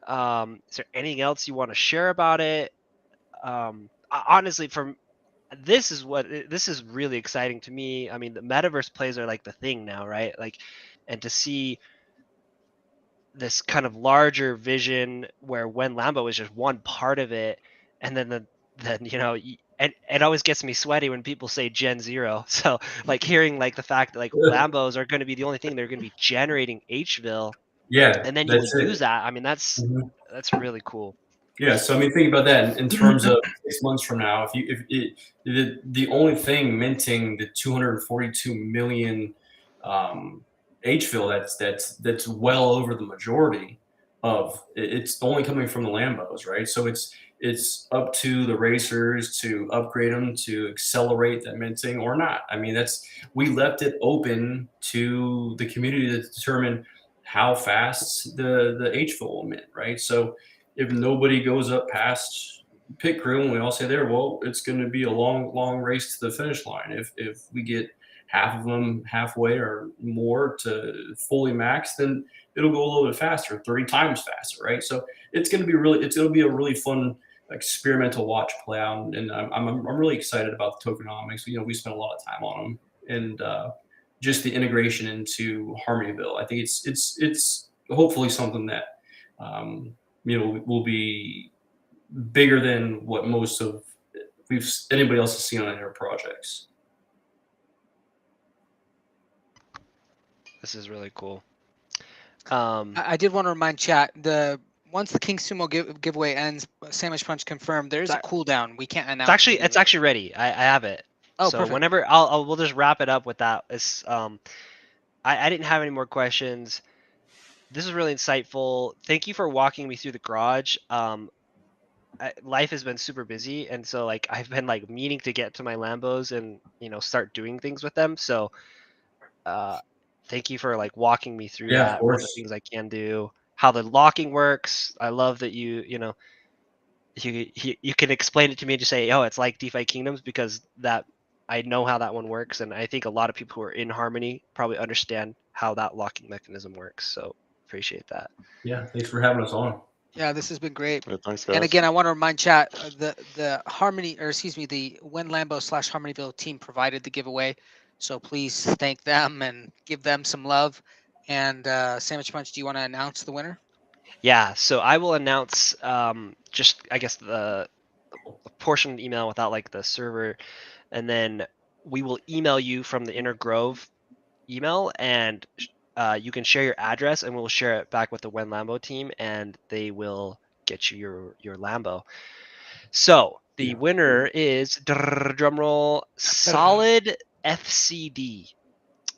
[SPEAKER 3] Is there anything else you want to share about it? Honestly, this is really exciting to me. I mean, the metaverse plays are like the thing now, right? Like, and to see this kind of larger vision where WenLambo is just one part of it, and then and it always gets me sweaty when people say Gen 0. So like hearing like the fact that like Lambos are going to be the only thing they're going to be generating Hville.
[SPEAKER 4] Yeah,
[SPEAKER 3] and then you will use that. I mean, that's really cool.
[SPEAKER 4] Yeah, so I mean, think about that in terms of 6 months from now. If the only thing minting the 242 million Hville, that's well over the majority of it's only coming from the Lambos, right? So it's it's up to the racers to upgrade them to accelerate that minting or not. I mean, we left it open to the community to determine how fast the HFIL will mint, right? So if nobody goes up past pit crew and we all say there, well, it's going to be a long race to the finish line. If we get half of them halfway or more to fully max, then it'll go a little bit faster, 30 times faster, right? So it's going to be it'll be a really fun experimental watch play out, and I'm really excited about the tokenomics. We spent a lot of time on them, and just the integration into Harmonyville. I think it's hopefully something that will be bigger than what most of anybody else has seen on their projects.
[SPEAKER 3] This is really cool.
[SPEAKER 2] I did want to remind chat, once the King Sumo giveaway ends, Samichpunch confirmed, there's a cooldown. We can't announce.
[SPEAKER 3] It's actually ready. I have it.
[SPEAKER 2] Oh,
[SPEAKER 3] so
[SPEAKER 2] perfect.
[SPEAKER 3] Whenever we'll just wrap it up with that. It's I didn't have any more questions. This is really insightful. Thank you for walking me through the garage. Life has been super busy, and so like I've been like meaning to get to my Lambos and start doing things with them. So thank you for like walking me through that. What the things I can do, how the locking works. I love that you can explain it to me and just say, oh, it's like DeFi Kingdoms, because that I know how that one works, and I think a lot of people who are in Harmony probably understand how that locking mechanism works. So appreciate that.
[SPEAKER 4] Yeah, thanks for having us on.
[SPEAKER 2] Yeah, this has been great.
[SPEAKER 6] Yeah, thanks, guys.
[SPEAKER 2] And again, I want to remind chat, the WenLambo / Harmonyville team provided the giveaway, so please thank them and give them some love. And Samichpunch, do you want to announce the winner?
[SPEAKER 3] Yeah, so I will announce just I guess the portion of the email without like the server, and then we will email you from the Inner Grove email, and you can share your address, and we'll share it back with the WenLambo team, and they will get you your Lambo. So the winner is, drumroll, Solid FCD.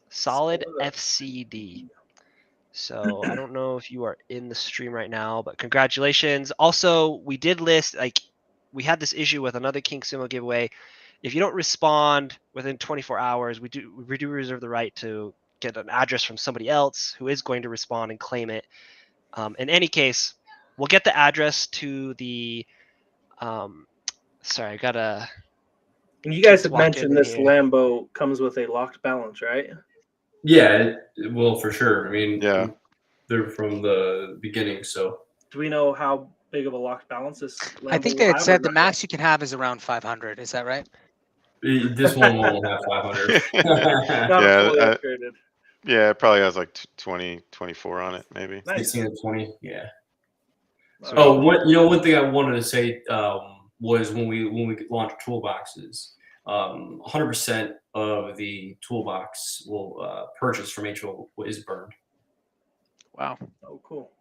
[SPEAKER 3] Solid FCD. So I don't know if you are in the stream right now, but congratulations. Also, we did list, we had this issue with another King Sumo giveaway. If you don't respond within 24 hours, we do reserve the right to get an address from somebody else who is going to respond and claim it. In any case, we'll get the address to the sorry, I gotta.
[SPEAKER 5] And you guys have mentioned this Lambo comes with a locked balance, right?
[SPEAKER 4] Yeah, it will for sure. I mean,
[SPEAKER 6] yeah,
[SPEAKER 4] they're from the beginning. So
[SPEAKER 5] do we know how big of a locked balance this Lambo
[SPEAKER 2] I think they had said the max you can have is around 500. Is that right?
[SPEAKER 4] This one won't have 500.
[SPEAKER 6] Yeah, it probably has like 20, 24 on it, maybe.
[SPEAKER 4] 16 to 20, yeah.
[SPEAKER 6] So,
[SPEAKER 4] one thing I wanted to say was when we launched toolboxes, 100% of the toolbox will purchase from HFIL is burned.
[SPEAKER 2] Wow.
[SPEAKER 5] Oh, cool.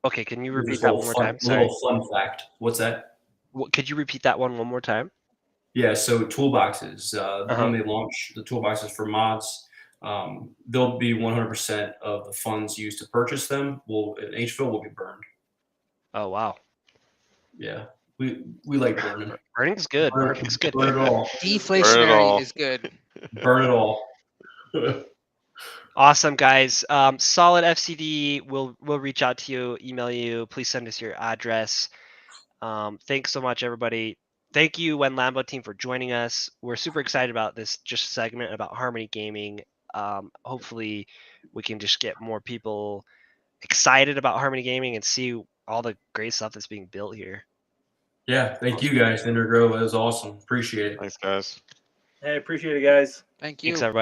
[SPEAKER 3] Okay, can you repeat that one more time? Sorry.
[SPEAKER 4] Little fun fact. What's that?
[SPEAKER 3] Could you repeat that one more time?
[SPEAKER 4] Yeah, so toolboxes, when they launch the toolboxes for mods, they'll be 100% of the funds used to purchase them HFIL will be burned.
[SPEAKER 3] Oh, wow.
[SPEAKER 4] Yeah, we like burning.
[SPEAKER 3] Burning's good. Burning's good.
[SPEAKER 4] Burn it all.
[SPEAKER 2] Deflationary is good.
[SPEAKER 4] Burn it all.
[SPEAKER 3] Awesome, guys. Solid FCD. We'll reach out to you, email you. Please send us your address. Thanks so much, everybody. Thank you, WenLambo team, for joining us. We're super excited about this segment about Harmony Gaming. Hopefully, we can just get more people excited about Harmony Gaming and see all the great stuff that's being built here.
[SPEAKER 4] Yeah, thank you guys, Inner Grove. That was awesome. Appreciate it.
[SPEAKER 6] Thanks, guys.
[SPEAKER 5] Hey, appreciate it, guys.
[SPEAKER 2] Thank you.
[SPEAKER 3] Thanks, everybody.